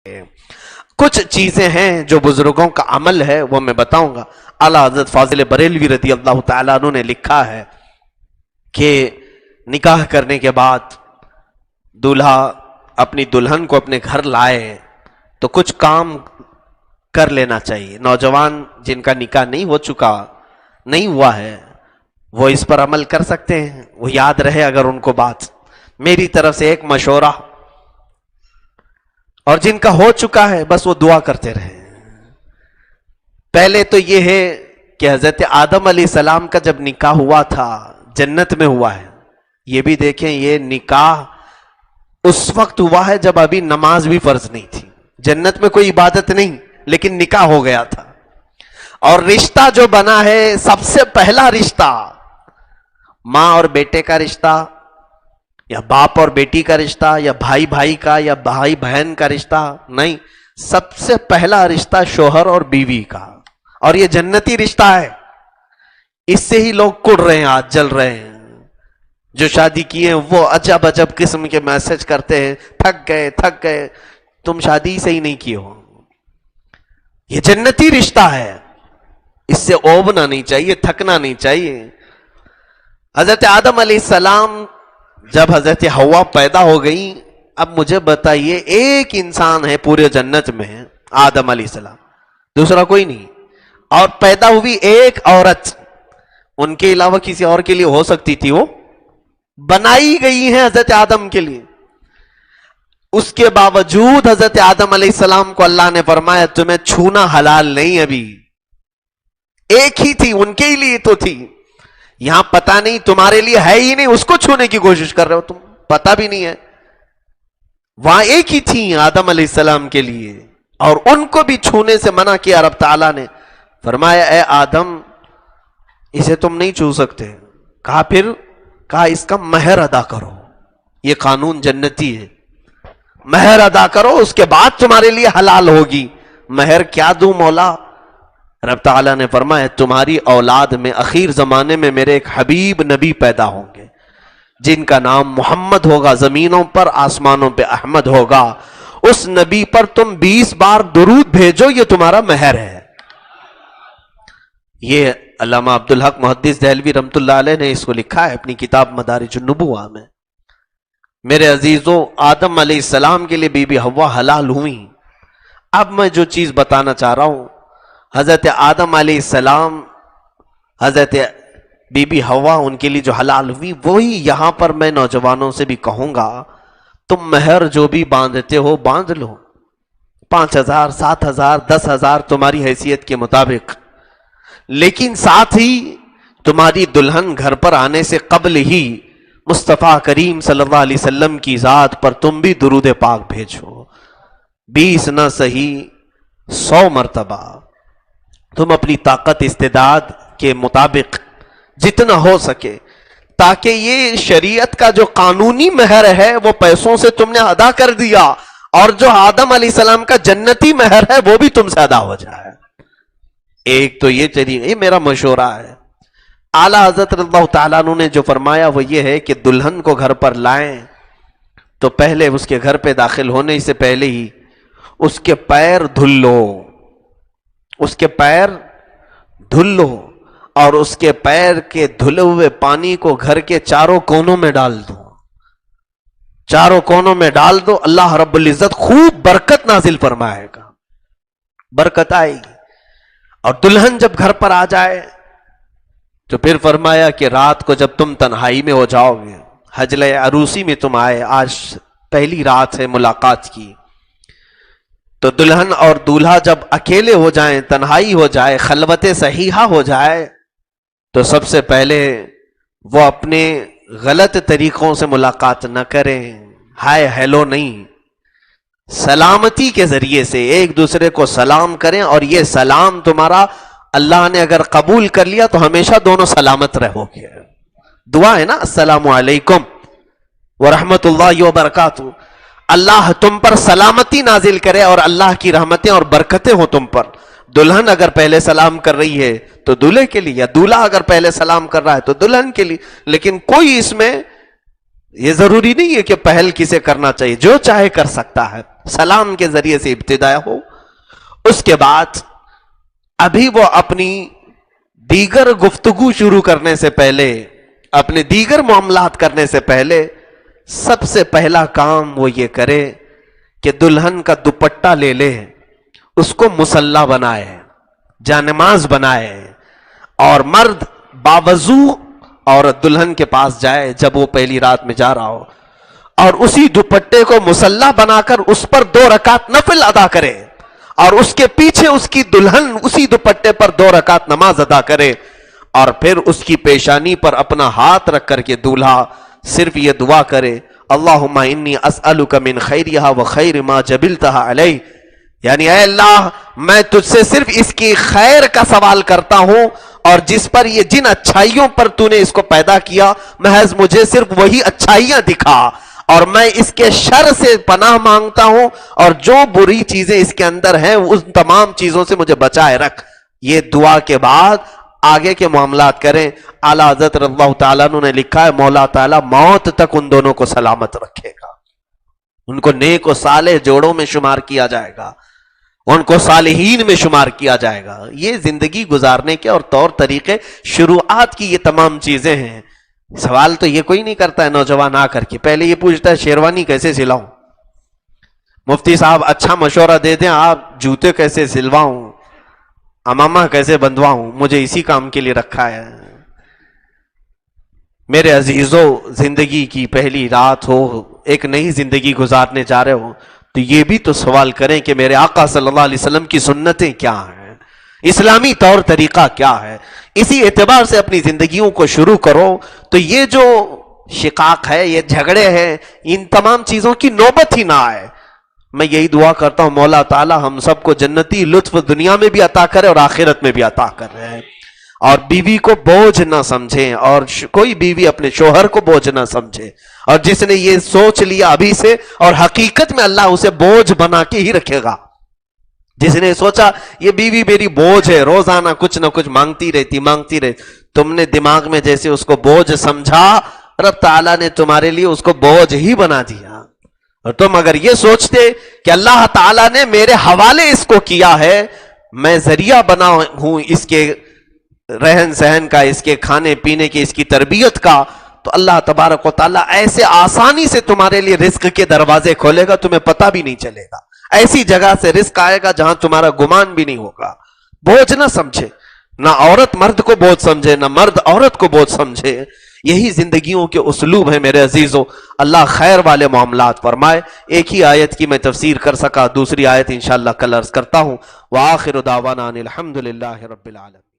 کچھ چیزیں ہیں جو بزرگوں کا عمل ہے وہ میں بتاؤں گا. اعلیٰ حضرت فاضل بریلوی رضی اللہ تعالیٰ عنہ نے لکھا ہے کہ نکاح کرنے کے بعد دولہا اپنی دلہن کو اپنے گھر لائے تو کچھ کام کر لینا چاہیے. نوجوان جن کا نکاح نہیں ہوا ہے وہ اس پر عمل کر سکتے ہیں. وہ یاد رہے اگر ان کو بات میری طرف سے ایک مشورہ, اور جن کا ہو چکا ہے بس وہ دعا کرتے رہے. پہلے تو یہ ہے کہ حضرت آدم علیہ السلام کا جب نکاح ہوا تھا جنت میں ہوا ہے. یہ بھی دیکھیں یہ نکاح اس وقت ہوا ہے جب ابھی نماز بھی فرض نہیں تھی. جنت میں کوئی عبادت نہیں لیکن نکاح ہو گیا تھا. اور رشتہ جو بنا ہے سب سے پہلا رشتہ ماں اور بیٹے کا رشتہ, یا باپ اور بیٹی کا رشتہ, یا بھائی بھائی کا, یا بھائی بہن کا رشتہ نہیں. سب سے پہلا رشتہ شوہر اور بیوی کا, اور یہ جنتی رشتہ ہے. اس سے ہی لوگ کڑ رہے ہیں, آج جل رہے ہیں. جو شادی کیے ہیں وہ عجب عجب قسم کے میسج کرتے ہیں, تھک گئے. تم شادی سے ہی نہیں کیے ہو. یہ جنتی رشتہ ہے, اس سے اوبنا نہیں چاہیے, تھکنا نہیں چاہیے. حضرت آدم علیہ السلام جب حضرت حوا پیدا ہو گئی, اب مجھے بتائیے ایک انسان ہے پورے جنت میں آدم علیہ السلام, دوسرا کوئی نہیں. اور پیدا ہوئی ایک عورت, ان کے علاوہ کسی اور کے لیے ہو سکتی تھی, وہ بنائی گئی ہے حضرت آدم کے لیے. اس کے باوجود حضرت آدم علیہ السلام کو اللہ نے فرمایا تمہیں چھونا حلال نہیں. ابھی ایک ہی تھی, ان کے لیے تو تھی. یہاں پتہ نہیں تمہارے لیے ہے ہی نہیں, اس کو چھونے کی کوشش کر رہے ہو تم, پتہ بھی نہیں ہے. وہاں ایک ہی تھی آدم علیہ السلام کے لیے, اور ان کو بھی چھونے سے منع کیا. رب تعالیٰ نے فرمایا اے آدم اسے تم نہیں چھو سکتے. کہا اس کا مہر ادا کرو. یہ قانون جنتی ہے, مہر ادا کرو اس کے بعد تمہارے لیے حلال ہوگی. مہر کیا دوں مولا؟ رب تعالیٰ نے فرمایا تمہاری اولاد میں اخیر زمانے میں میرے ایک حبیب نبی پیدا ہوں گے جن کا نام محمد ہوگا, زمینوں پر آسمانوں پہ احمد ہوگا. اس نبی پر تم 20 بار درود بھیجو, یہ تمہارا مہر ہے. یہ علامہ عبدالحق محدث دہلوی رحمۃ اللہ علیہ نے اس کو لکھا ہے اپنی کتاب مدارج النبوہ میں. میرے عزیزو, آدم علیہ السلام کے لیے بی بی حوا حلال ہوئی. اب میں جو چیز بتانا چاہ رہا ہوں, حضرت آدم علیہ السلام, حضرت بی بی حوا ان کے لیے جو حلال ہوئی, وہی یہاں پر میں نوجوانوں سے بھی کہوں گا تم مہر جو بھی باندھتے ہو باندھ لو, 5,000 7,000 10,000 تمہاری حیثیت کے مطابق. لیکن ساتھ ہی تمہاری دلہن گھر پر آنے سے قبل ہی مصطفیٰ کریم صلی اللہ علیہ وسلم کی ذات پر تم بھی درود پاک بھیجو. 20 نہ صحیح 100 مرتبہ تم اپنی طاقت استعداد کے مطابق جتنا ہو سکے, تاکہ یہ شریعت کا جو قانونی مہر ہے وہ پیسوں سے تم نے ادا کر دیا, اور جو آدم علیہ السلام کا جنتی مہر ہے وہ بھی تم سے ادا ہو جائے. ایک تو یہ طریقہ, یہ میرا مشورہ ہے. اعلیٰ حضرت اللہ تعالیٰ عنہ نے جو فرمایا وہ یہ ہے کہ دلہن کو گھر پر لائیں تو پہلے اس کے گھر پہ داخل ہونے سے پہلے ہی اس کے پیر دھل لو, اس کے پیر دھل لو, اور اس کے پیر کے دھلے ہوئے پانی کو گھر کے چاروں کونوں میں ڈال دو. چاروں کونوں میں ڈال دو, اللہ رب العزت خوب برکت نازل فرمائے گا, برکت آئے گی. اور دلہن جب گھر پر آ جائے تو پھر فرمایا کہ رات کو جب تم تنہائی میں ہو جاؤ گے, حجلہ عروسی میں تم آئے, آج پہلی رات ہے ملاقات کی, تو دلہن اور دولہا جب اکیلے ہو جائیں, تنہائی ہو جائے, خلوت صحیحہ ہو جائے, تو سب سے پہلے وہ اپنے غلط طریقوں سے ملاقات نہ کریں. ہائے ہیلو نہیں, سلامتی کے ذریعے سے ایک دوسرے کو سلام کریں, اور یہ سلام تمہارا اللہ نے اگر قبول کر لیا تو ہمیشہ دونوں سلامت رہو گے. دعا ہے نا, السلام علیکم ورحمۃ اللہ وبرکاتہ. اللہ تم پر سلامتی نازل کرے اور اللہ کی رحمتیں اور برکتیں ہوں تم پر. دلہن اگر پہلے سلام کر رہی ہے تو دولہے کے لیے, یا دولہا اگر پہلے سلام کر رہا ہے تو دلہن کے لیے. لیکن کوئی اس میں یہ ضروری نہیں ہے کہ پہل کسے کرنا چاہیے، جو چاہے کر سکتا ہے. سلام کے ذریعے سے ابتدا ہو. اس کے بعد ابھی وہ اپنی دیگر گفتگو شروع کرنے سے پہلے، اپنے دیگر معاملات کرنے سے پہلے سب سے پہلا کام وہ یہ کرے کہ دلہن کا دوپٹہ لے لے، اس کو مصلی بنائے، جانماز بنائے، اور مرد باوضو عورت دلہن کے پاس جائے جب وہ پہلی رات میں جا رہا ہو، اور اسی دوپٹے کو مصلی بنا کر اس پر 2 رکعت نفل ادا کرے، اور اس کے پیچھے اس کی دلہن اسی دوپٹے پر 2 رکعت نماز ادا کرے، اور پھر اس کی پیشانی پر اپنا ہاتھ رکھ کر کے دولہا صرف یہ دعا کرے، اللہم انی اسألک من خیرہا و خیر ما جبلتہا علیہ، یعنی اے اللہ میں تجھ سے صرف اس کی خیر کا سوال کرتا ہوں، اور جس پر یہ جن اچھائیوں پر تو نے اس کو پیدا کیا محض مجھے صرف وہی اچھائیاں دکھا، اور میں اس کے شر سے پناہ مانگتا ہوں، اور جو بری چیزیں اس کے اندر ہیں ان تمام چیزوں سے مجھے بچائے رکھ. یہ دعا کے بعد آگے کے معاملات کریں. اعلیٰ حضرت رضی اللہ تعالیٰ عنہ نے لکھا ہے مولا تعالیٰ موت تک ان دونوں کو سلامت رکھے گا، ان کو نیک و صالح جوڑوں میں شمار کیا جائے گا، ان کو صالحین میں شمار کیا جائے گا. یہ زندگی گزارنے کے اور طور طریقے شروعات کی یہ تمام چیزیں ہیں. سوال تو یہ کوئی نہیں کرتا ہے نوجوان آ کر کے، پہلے یہ پوچھتا ہے شیروانی کیسے سلاؤں، مفتی صاحب اچھا مشورہ دے دیں، آپ جوتے کیسے سلواؤں، امامہ کیسے بندواؤں، مجھے اسی کام کے لیے رکھا ہے. میرے عزیزو، زندگی کی پہلی رات ہو، ایک نئی زندگی گزارنے جا رہے ہو، تو یہ بھی تو سوال کریں کہ میرے آقا صلی اللہ علیہ وسلم کی سنتیں کیا ہیں، اسلامی طور طریقہ کیا ہے. اسی اعتبار سے اپنی زندگیوں کو شروع کرو. تو یہ جو شقاق ہے، یہ جھگڑے ہیں، ان تمام چیزوں کی نوبت ہی نہ آئے. میں یہی دعا کرتا ہوں مولا تعالی ہم سب کو جنتی لطف دنیا میں بھی عطا کرے اور آخرت میں بھی عطا کر رہے ہیں. اور بیوی کو بوجھ نہ سمجھیں، اور کوئی بیوی اپنے شوہر کو بوجھ نہ سمجھے. اور جس نے یہ سوچ لیا ابھی سے، اور حقیقت میں اللہ اسے بوجھ بنا کے ہی رکھے گا. جس نے سوچا یہ بیوی میری بوجھ ہے، روزانہ کچھ نہ کچھ مانگتی رہتی، تم نے دماغ میں جیسے اس کو بوجھ سمجھا، رب تعالیٰ نے تمہارے لیے اس کو بوجھ ہی بنا دیا. اور تم اگر یہ سوچتے کہ اللہ تعالیٰ نے میرے حوالے اس کو کیا ہے، میں ذریعہ بنا ہوں اس کے رہن سہن کا، اس کے کھانے پینے کی، اس کی تربیت کا، تو اللہ تبارک و تعالیٰ ایسے آسانی سے تمہارے لیے رزق کے دروازے کھولے گا، تمہیں پتہ بھی نہیں چلے گا. ایسی جگہ سے رزق آئے گا جہاں تمہارا گمان بھی نہیں ہوگا. بوجھ نہ سمجھے، نہ عورت مرد کو بوجھ سمجھے، نہ مرد عورت کو بوجھ سمجھے. یہی زندگیوں کے اسلوب ہیں میرے عزیزو. اللہ خیر والے معاملات فرمائے. ایک ہی آیت کی میں تفسیر کر سکا، دوسری آیت انشاءاللہ کل عرض کرتا ہوں. وآخر دعوانا ان الحمدللہ رب العالمین.